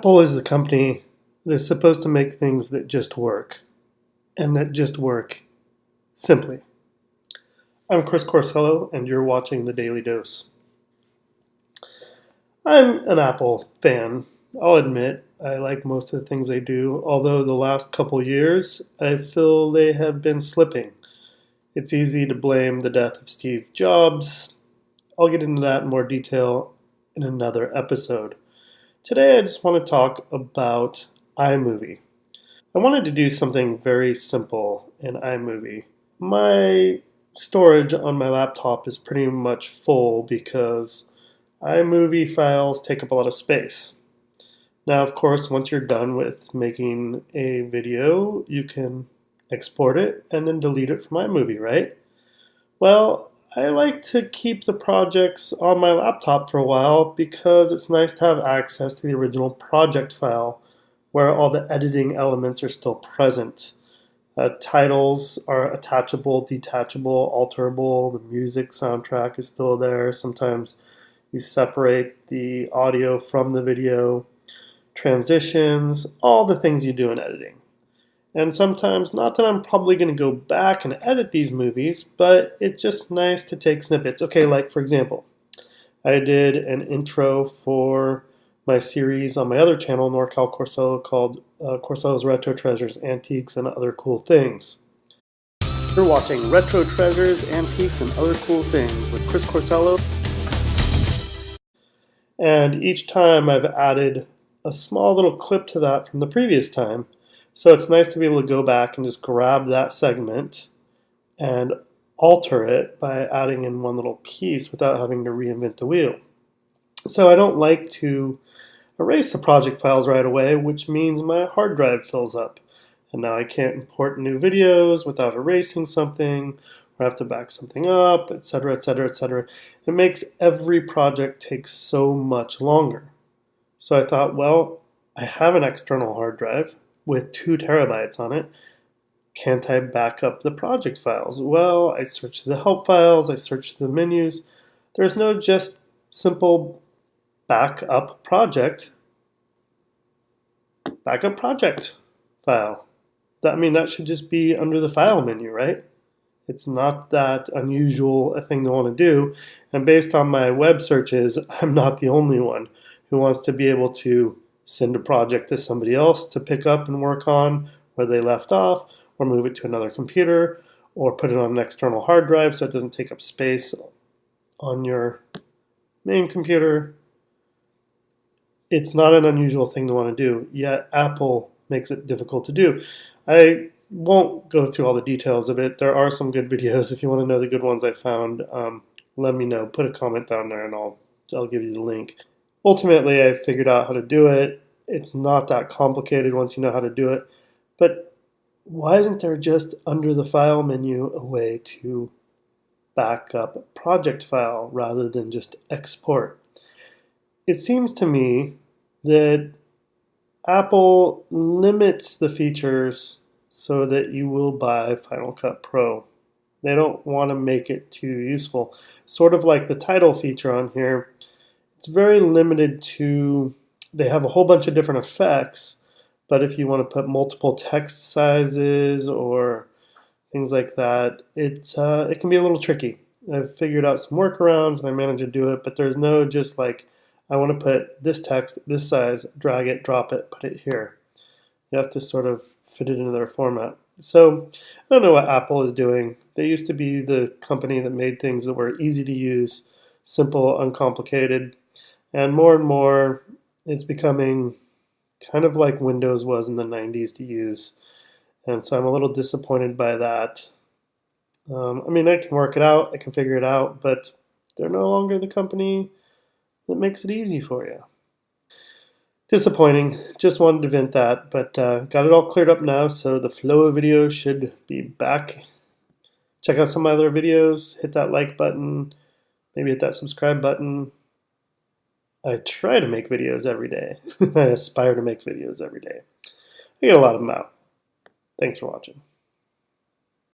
Apple is the company that is supposed to make things that just work, and that just work simply. I'm Chris Corsello, and you're watching The Daily Dose. I'm an Apple fan. I'll admit I like most of the things they do, although the last couple years I feel they have been slipping. It's easy to blame the death of Steve Jobs. I'll get into that in more detail in another episode. Today I just want to talk about iMovie. I wanted to do something very simple in iMovie. My storage on my laptop is pretty much full because iMovie files take up a lot of space. Now, of course, once you're done with making a video, you can export it and then delete it from iMovie, right? Well, I like to keep the projects on my laptop for a while because it's nice to have access to the original project file where all the editing elements are still present. Titles are attachable, detachable, alterable. The music soundtrack is still there. Sometimes you separate the audio from the video, transitions, all the things you do in editing. And sometimes, not that I'm probably going to go back and edit these movies, but it's just nice to take snippets. Okay, like for example, I did an intro for my series on my other channel, NorCalCorsello, called Corsello's Retro Treasures, Antiques, and Other Cool Things. You're watching Retro Treasures, Antiques, and Other Cool Things with Chris Corsello. And each time I've added a small little clip to that from the previous time. So it's nice to be able to go back and just grab that segment and alter it by adding in one little piece without having to reinvent the wheel. So I don't like to erase the project files right away, which means my hard drive fills up. And now I can't import new videos without erasing something, or I have to back something up, etc., etc., etc. It makes every project take so much longer. So I thought, well, I have an external hard drive with 2 terabytes on it. Can't I back up the project files? Well, I searched the help files, I searched the menus. There's no just simple backup project file. That should just be under the file menu, right? It's not that unusual a thing to want to do. And based on my web searches, I'm not the only one who wants to be able to send a project to somebody else to pick up and work on where they left off, or move it to another computer, or put it on an external hard drive so it doesn't take up space on your main computer. It's not an unusual thing to want to do, yet Apple makes it difficult to do. I won't go through all the details of it. There are some good videos. If you want to know the good ones I found, let me know. Put a comment down there and I'll give you the link. Ultimately, I figured out how to do it. It's not that complicated once you know how to do it. But why isn't there just under the file menu a way to back up a project file rather than just export? It seems to me that Apple limits the features so that you will buy Final Cut Pro. They don't want to make it too useful. Sort of like the title feature on here. It's very limited to, they have a whole bunch of different effects, but if you want to put multiple text sizes or things like that, it can be a little tricky. I've figured out some workarounds and I managed to do it, but there's no just like, I want to put this text, this size, drag it, drop it, put it here. You have to sort of fit it into their format. So I don't know what Apple is doing. They used to be the company that made things that were easy to use, simple, uncomplicated. And more, it's becoming kind of like Windows was in the 90s to use. And so I'm a little disappointed by that. I can work it out, I can figure it out, but they're no longer the company that makes it easy for you. Disappointing. Just wanted to vent that, but got it all cleared up now, so the flow of videos should be back. Check out some of my other videos, hit that like button, maybe hit that subscribe button. I try to make videos every day. I aspire to make videos every day. I get a lot of them out. Thanks for watching.